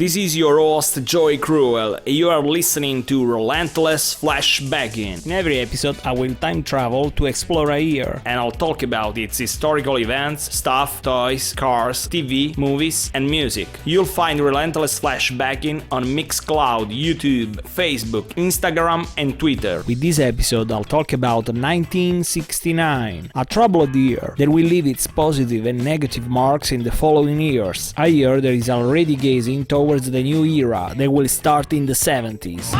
This is your host Joey Cruel. You are listening to Relentless Flashbackin. In every episode, I will time travel to explore a year, and I'll talk about its historical events, stuff, toys, cars, TV, movies, and music. You'll find Relentless Flashbackin on Mixcloud, YouTube, Facebook, Instagram, and Twitter. With this episode, I'll talk about 1969, a troubled year that will leave its positive and negative marks in the following years. A year that is already gazing towards the new era that will start in the 70s.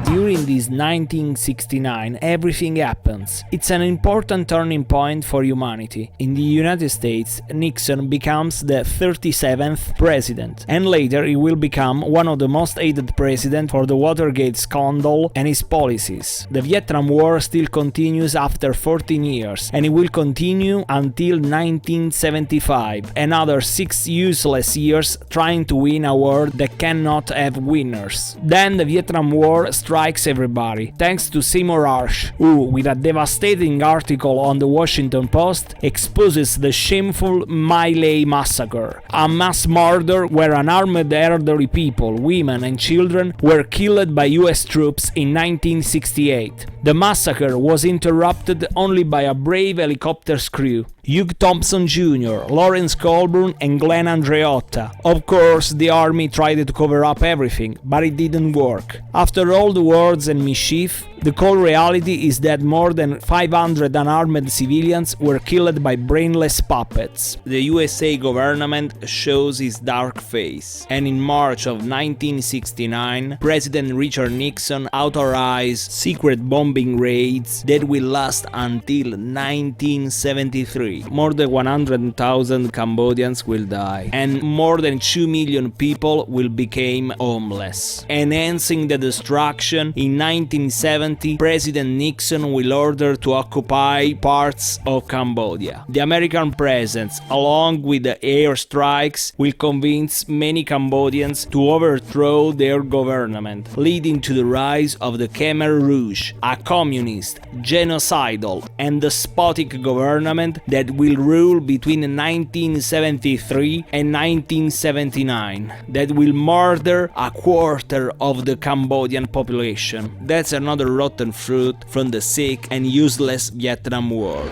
During this 1969, everything happens. It's an important turning point for humanity. In the United States, Nixon becomes the 37th president, and later he will become one of the most hated presidents for the Watergate scandal and his policies. The Vietnam War still continues after 14 years, and it will continue until 1975, another 6 useless years trying to win a war that cannot have winners. Then the Vietnam War strikes everybody, thanks to Seymour Hersh, who, with a devastating article on the Washington Post, exposes the shameful My Lai massacre, a mass murder where unarmed elderly people, women and children were killed by US troops in 1968. The massacre was interrupted only by a brave helicopter's crew, Hugh Thompson Jr., Lawrence Colburn and Glenn Andreotta. Of course, the army tried to cover up everything, but it didn't work. After all the words and mischief, the cold reality is that more than 500 unarmed civilians were killed by brainless puppets. The USA government shows its dark face, and in March of 1969, President Richard Nixon authorized secret bombing raids that will last until 1973. More than 100,000 Cambodians will die, and more than 2 million people will become homeless. Enhancing the destruction, in 1970, President Nixon will order to occupy parts of Cambodia. The American presence, along with the airstrikes, will convince many Cambodians to overthrow their government, leading to the rise of the Khmer Rouge, a communist, genocidal, and despotic government that will rule between 1973 and 1979, that will murder a quarter of the Cambodian population. That's another rotten fruit from the sick and useless Vietnam War.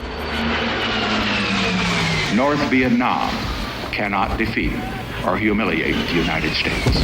North Vietnam cannot defeat or humiliate the United States.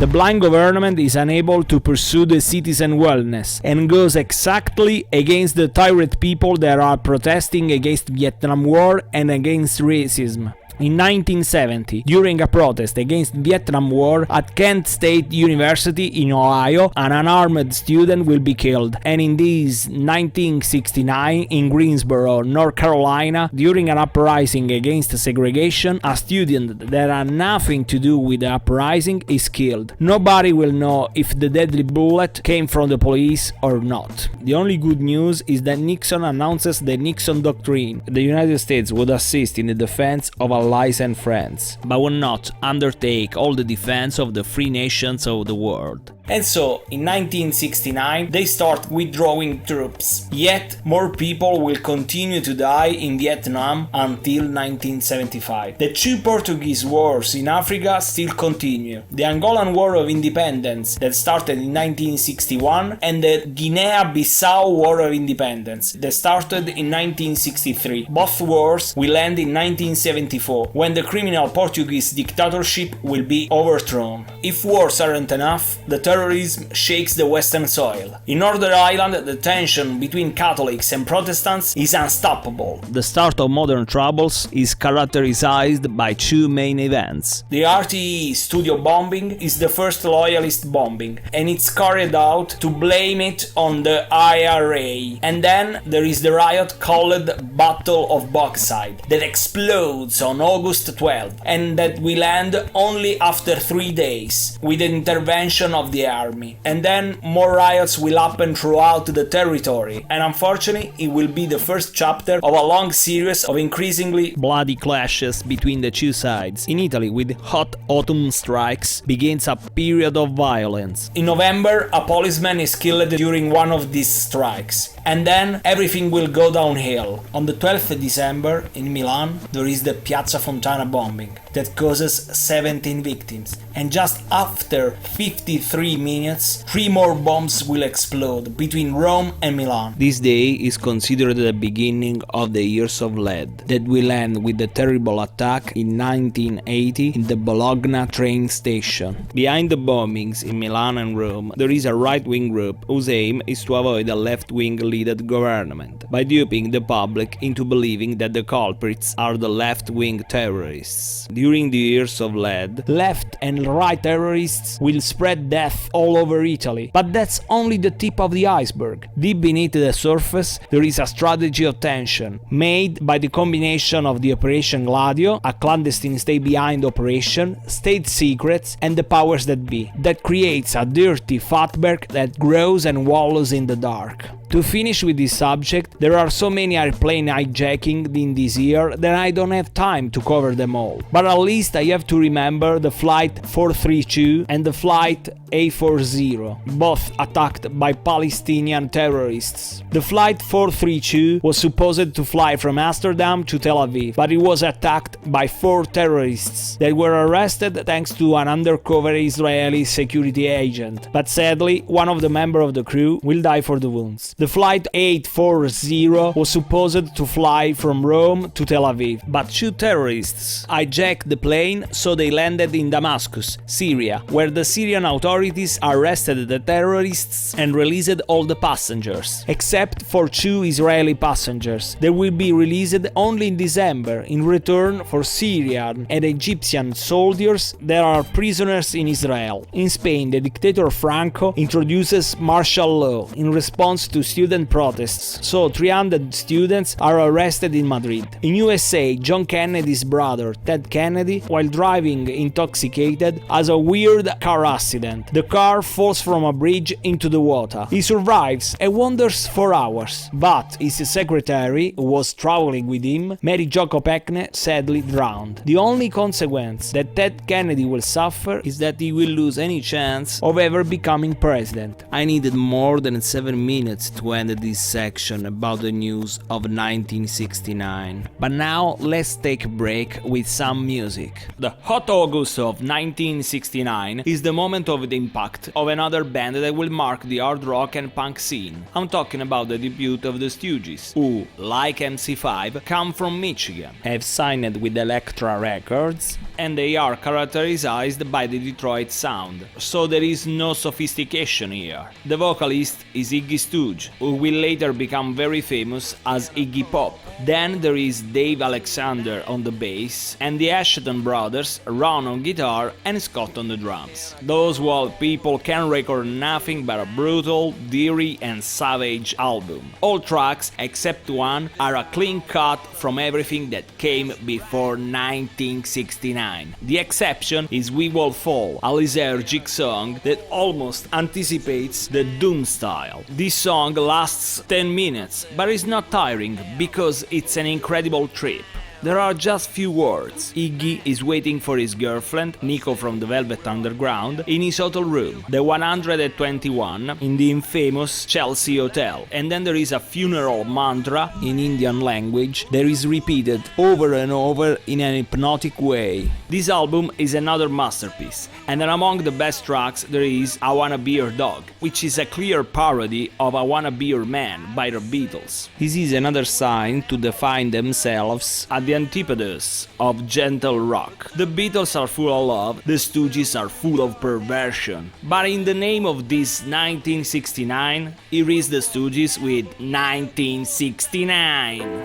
The blind government is unable to pursue the citizen wellness and goes exactly against the tired people that are protesting against Vietnam War and against racism. In 1970, during a protest against Vietnam War at Kent State University in Ohio, an unarmed student will be killed. And in this 1969, in Greensboro, North Carolina, during an uprising against segregation, a student that had nothing to do with the uprising is killed. Nobody will know if the deadly bullet came from the police or not. The only good news is that Nixon announces the Nixon Doctrine. The United States would assist in the defense of allies and friends, but will not undertake all the defense of the free nations of the world. And so, in 1969, they start withdrawing troops. Yet, more people will continue to die in Vietnam until 1975. The 2 Portuguese wars in Africa still continue. The Angolan War of Independence that started in 1961 and the Guinea-Bissau War of Independence that started in 1963. Both wars will end in 1974, when the criminal Portuguese dictatorship will be overthrown. If wars aren't enough, the terrorism shakes the western soil. In Northern Ireland, the tension between Catholics and Protestants is unstoppable. The start of modern troubles is characterized by 2 main events. The RTE studio bombing is the first loyalist bombing, and it's carried out to blame it on the IRA. And then there is the riot called Battle of Bogside that explodes on August 12, and that will end only after 3 days, with the intervention of the the army. And then more riots will happen throughout the territory, and unfortunately it will be the first chapter of a long series of increasingly bloody clashes between the two sides. In Italy, with hot autumn strikes, begins a period of violence. In November, a policeman is killed during one of these strikes, and then everything will go downhill. On the 12th of December, in Milan, there is the Piazza Fontana bombing that causes 17 victims, and just after 53 minutes, 3 more bombs will explode between Rome and Milan. This day is considered the beginning of the Years of Lead, that will end with the terrible attack in 1980 in the Bologna train station. Behind the bombings in Milan and Rome, there is a right-wing group whose aim is to avoid a left-wing-led government, by duping the public into believing that the culprits are the left-wing terrorists. During the Years of Lead, left and right terrorists will spread death all over Italy, but that's only the tip of the iceberg. Deep beneath the surface, there is a strategy of tension, made by the combination of the Operation Gladio, a clandestine stay-behind operation, state secrets, and the powers that be, that creates a dirty fatberg that grows and wallows in the dark. To finish with this subject, there are so many airplane hijacking in this year that I don't have time to cover them all. But at least I have to remember the Flight 432 and the Flight A40, both attacked by Palestinian terrorists. The Flight 432 was supposed to fly from Amsterdam to Tel Aviv, but it was attacked by 4 terrorists that were arrested thanks to an undercover Israeli security agent. But sadly, one of the members of the crew will die for the wounds. The Flight 840 was supposed to fly from Rome to Tel Aviv, but 2 terrorists hijacked the plane, so they landed in Damascus, Syria, where the Syrian authorities arrested the terrorists and released all the passengers, except for 2 Israeli passengers. They will be released only in December, in return for Syrian and Egyptian soldiers that are prisoners in Israel. In Spain, the dictator Franco introduces martial law in response to student protests, so 300 students are arrested in Madrid. In USA, John Kennedy's brother, Ted Kennedy, while driving intoxicated, has a weird car accident. The car falls from a bridge into the water. He survives and wanders for hours, but his secretary, who was traveling with him, Mary Jo Kopechne, sadly drowned. The only consequence that Ted Kennedy will suffer is that he will lose any chance of ever becoming president. I needed more than 7 minutes to end this section about the news of 1969. But now let's take a break with some music. The hot August of 1969 is the moment of the impact of another band that will mark the hard rock and punk scene. I'm talking about the debut of the Stooges, who, like MC5, come from Michigan, have signed with Elektra Records, and they are characterized by the Detroit sound, so there is no sophistication here. The vocalist is Iggy Stooge, who will later become very famous as Iggy Pop. Then there is Dave Alexander on the bass, and the Ashton brothers, Ron on guitar and Scott on the drums. Those wild people can record nothing but a brutal, dirty and savage album. All tracks, except one, are a clean cut from everything that came before 1969. The exception is We Will Fall, a liturgic song that almost anticipates the Doom style. This song lasts 10 minutes, but is not tiring because it's an incredible trip. There are just few words. Iggy is waiting for his girlfriend, Nico from the Velvet Underground, in his hotel room, the 121, in the infamous Chelsea Hotel. And then there is a funeral mantra in Indian language that is repeated over and over in an hypnotic way. This album is another masterpiece, and among the best tracks there is I Wanna Be Your Dog, which is a clear parody of I Wanna Be Your Man by the Beatles. This is another sign to define themselves at the antipodes of gentle rock. The Beatles are full of love, the Stooges are full of perversion. But in the name of this 1969, here is the Stooges with 1969.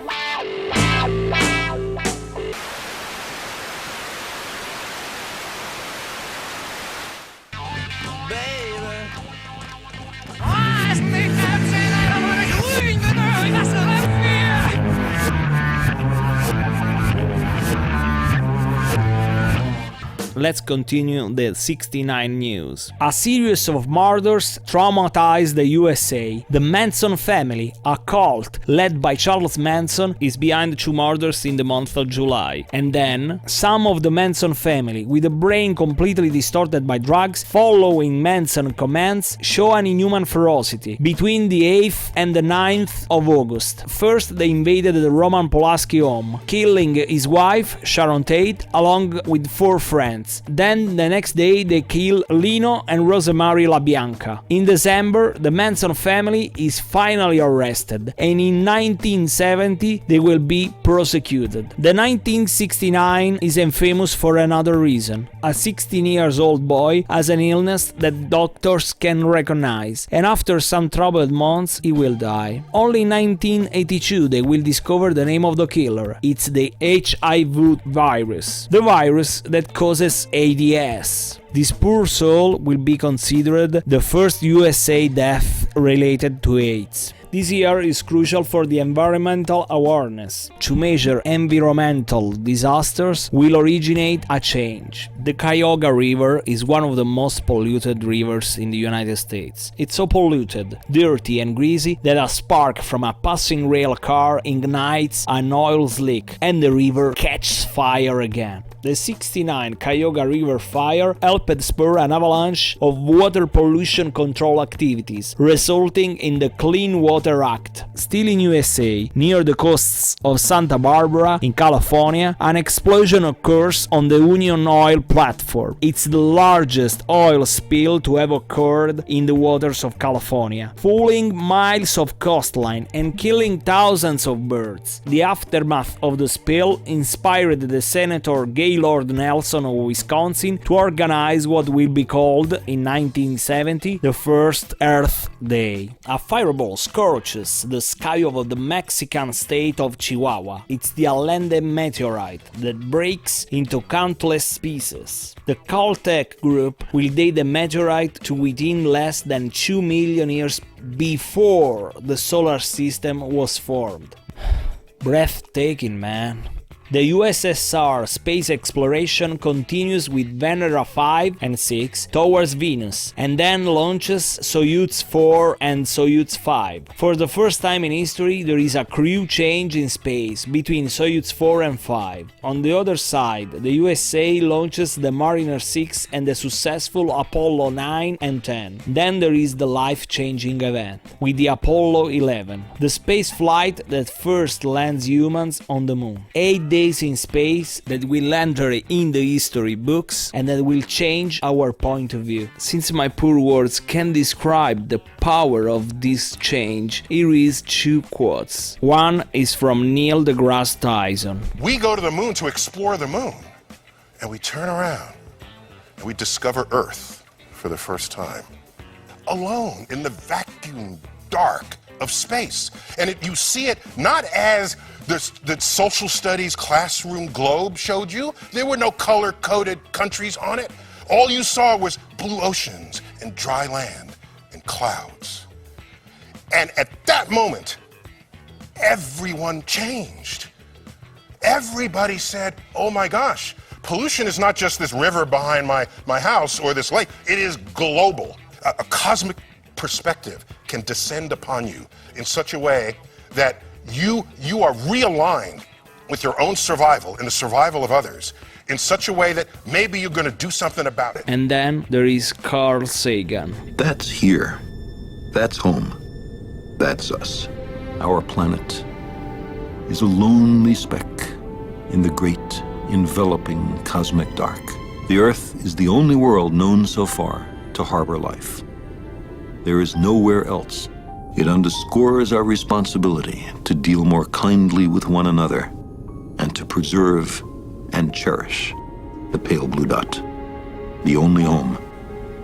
let's continue the 69 news. A series of murders traumatized the USA. The Manson family, a cult led by Charles Manson, is behind 2 murders in the month of July. And then, some of the Manson family, with a brain completely distorted by drugs, following Manson commands, show an inhuman ferocity. Between the 8th and the 9th of August, first they invaded the Roman Polanski home, killing his wife, Sharon Tate, along with 4 friends. Then the next day they kill Lino and Rosemary LaBianca. In December, the Manson family is finally arrested, and in 1970 they will be prosecuted. The 1969 is infamous for another reason. A 16-year-old boy has an illness that doctors can recognize, and after some troubled months he will die. Only in 1982 they will discover the name of the killer. It's the HIV virus, the virus that causes AIDS. This poor soul will be considered the first USA death related to AIDS. This year is crucial for the environmental awareness. To measure environmental disasters will originate a change. The Cuyahoga River is one of the most polluted rivers in the United States. It's so polluted, dirty and greasy that a spark from a passing rail car ignites an oil slick and the river catches fire again. The 69 Cuyahoga River fire helped spur an avalanche of water pollution control activities, resulting in the Clean Water Act. Still in USA, near the coasts of Santa Barbara in California, an explosion occurs on the Union Oil platform. It's the largest oil spill to have occurred in the waters of California, fouling miles of coastline and killing thousands of birds. The aftermath of the spill inspired the Senator Gaylord Nelson of Wisconsin to organize what will be called, in 1970, the first Earth Day. A fireball scorches the sky of the Mexican state of Chihuahua. It's the Allende meteorite that breaks into countless pieces. The Caltech group will date the meteorite to within less than 2 million years before the solar system was formed. Breathtaking, man. The USSR space exploration continues with Venera 5 and 6 towards Venus, and then launches Soyuz 4 and Soyuz 5. For the first time in history, there is a crew change in space between Soyuz 4 and 5. On the other side, the USA launches the Mariner 6 and the successful Apollo 9 and 10. Then there is the life-changing event, with the Apollo 11, the space flight that first lands humans on the moon. 8 days in space that will enter in the history books and that will change our point of view. Since my poor words can't describe the power of this change, here is 2 quotes. One is from Neil deGrasse Tyson. We go to the moon to explore the moon, and we turn around and we discover Earth for the first time, alone in the vacuum dark of space. And you see it not as the social studies classroom globe showed you. There were no color-coded countries on it. All you saw was blue oceans and dry land and clouds. And at that moment, everyone changed. Everybody said, oh my gosh, pollution is not just this river behind my house or this lake. It is global. A cosmic perspective can descend upon you in such a way that you are realigned with your own survival and the survival of others in such a way that maybe you're going to do something about it. And then there is Carl Sagan. That's here. That's home. That's us. Our planet is a lonely speck in the great enveloping cosmic dark. The Earth is the only world known so far to harbor life. There is nowhere else. It underscores our responsibility to deal more kindly with one another and to preserve and cherish the pale blue dot, the only home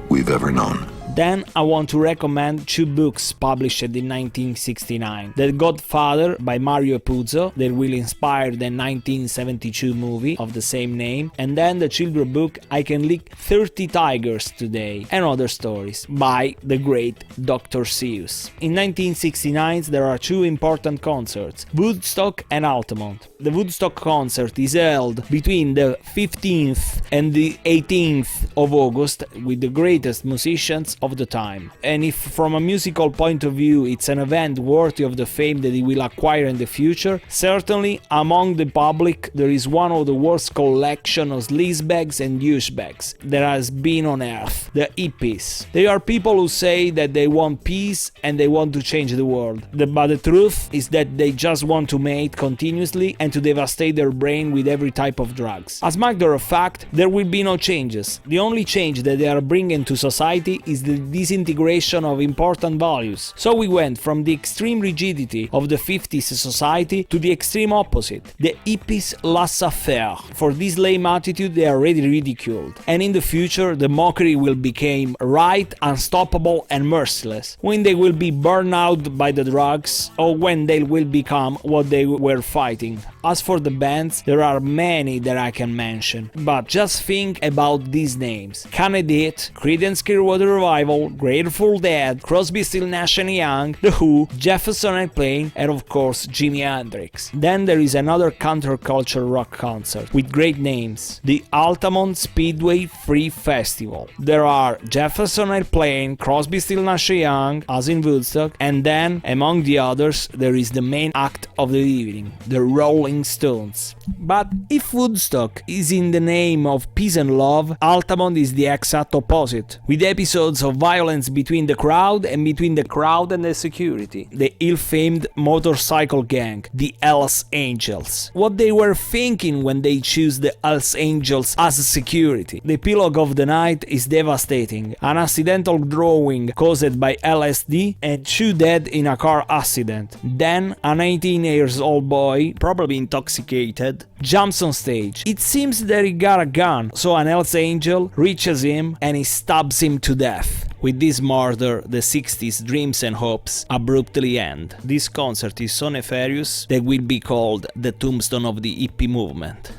we've ever known. Then I want to recommend two books published in 1969. The Godfather by Mario Puzo, that will inspire the 1972 movie of the same name, and then the children's book I Can Lick 30 Tigers Today, and other stories by the great Dr. Seuss. In 1969 there are two important concerts, Woodstock and Altamont. The Woodstock concert is held between the 15th and the 18th of August with the greatest musicians of the time. And if from a musical point of view it's an event worthy of the fame that it will acquire in the future, certainly among the public there is one of the worst collection of sleazebags and douchebags that has been on earth, the hippies. They are people who say that they want peace and they want to change the world, but the truth is that they just want to mate continuously and to devastate their brain with every type of drugs. As a matter of fact, there will be no changes. The only change that they are bringing to society is the disintegration of important values. So we went from the extreme rigidity of the 50s society to the extreme opposite, the hippies laissez-faire. For this lame attitude they are already ridiculed, and in the future the mockery will become right, unstoppable and merciless, when they will be burned out by the drugs or when they will become what they were fighting. As for the bands, there are many that I can mention, but just think about these names: Kennedy, Creedence Clearwater Revival, Grateful Dead, Crosby, Still, Nash & Young, The Who, Jefferson Airplane, and of course Jimi Hendrix. Then there is another counterculture rock concert with great names, the Altamont Speedway Free Festival. There are Jefferson Airplane, Crosby, Still, Nash & Young, as in Woodstock, and then, among the others, there is the main act of the evening, the Rolling Stones. But if Woodstock is in the name of peace and love, Altamont is the exact opposite, with episodes of violence between the crowd and the security, the ill-famed motorcycle gang, the Hells Angels. What they were thinking when they choose the Hells Angels as security. The epilogue of the night is devastating: an accidental drawing caused by LSD and 2 dead in a car accident. Then a 19-year-old boy, probably intoxicated, jumps on stage. It seems that he got a gun, so an Hells Angel reaches him and he stabs him to death. With this murder, the 60s dreams and hopes abruptly end. This concert is so nefarious that will be called the tombstone of the hippie movement.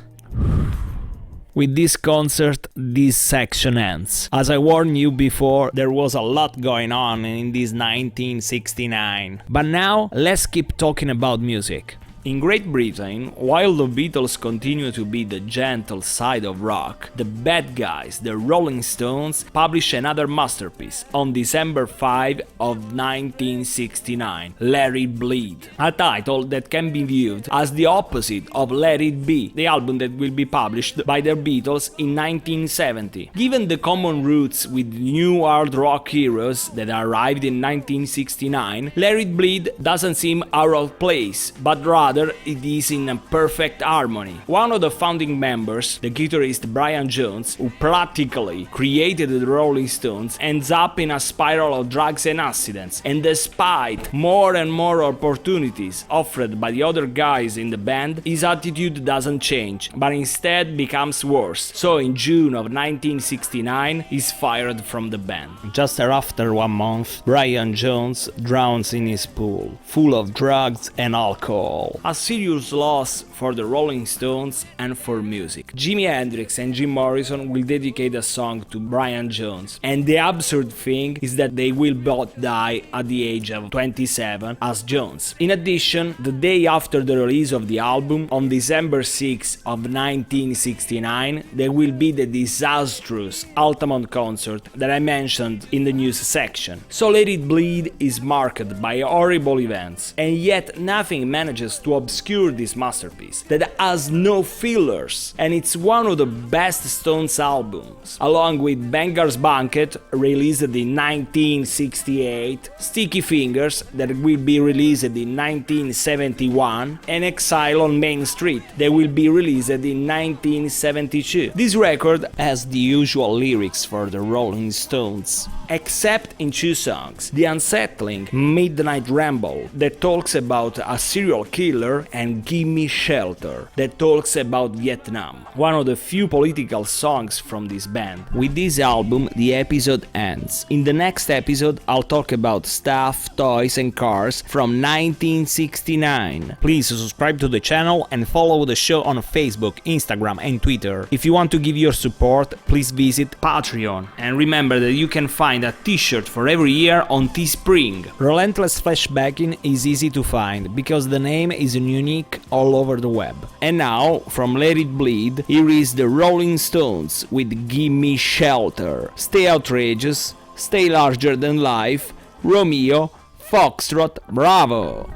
With this concert, this section ends. As I warned you before, there was a lot going on in this 1969. But now, let's keep talking about music. In Great Britain, while the Beatles continue to be the gentle side of rock, the bad guys, the Rolling Stones, publish another masterpiece on December 5 of 1969, Let It Bleed, a title that can be viewed as the opposite of Let It Be, the album that will be published by the Beatles in 1970. Given the common roots with new hard rock heroes that arrived in 1969, Let It Bleed doesn't seem out of place, but rather it is in a perfect harmony. One of the founding members, the guitarist Brian Jones, who practically created the Rolling Stones, ends up in a spiral of drugs and accidents, and despite more and more opportunities offered by the other guys in the band, his attitude doesn't change, but instead becomes worse. So in June of 1969, he's fired from the band. Just after 1 month, Brian Jones drowns in his pool, full of drugs and alcohol. A serious loss for the Rolling Stones and for music. Jimi Hendrix and Jim Morrison will dedicate a song to Brian Jones, and the absurd thing is that they will both die at the age of 27 as Jones. In addition, the day after the release of the album, on December 6 of 1969, there will be the disastrous Altamont concert that I mentioned in the news section. So Let It Bleed is marked by horrible events, and yet nothing manages to obscure this masterpiece that has no fillers, and it's one of the best Stones albums, along with Banger's Banquet, released in 1968, Sticky Fingers, that will be released in 1971, and Exile on Main Street, that will be released in 1972. This record has the usual lyrics for the Rolling Stones, except in 2 songs: the unsettling Midnight Ramble, that talks about a serial killer Thriller and Gimme Shelter, that talks about Vietnam, one of the few political songs from this band. With this album, the episode ends. In the next episode, I'll talk about stuff, toys and cars from 1969. Please subscribe to the channel and follow the show on Facebook, Instagram and Twitter. If you want to give your support, please visit Patreon. And remember that you can find a t-shirt for every year on Teespring. Relentless Flashbackin is easy to find, because the name is unique all over the web. And now, from Let It Bleed, here is the Rolling Stones with Gimme Shelter. Stay outrageous, stay larger than life, Romeo, Foxtrot, Bravo!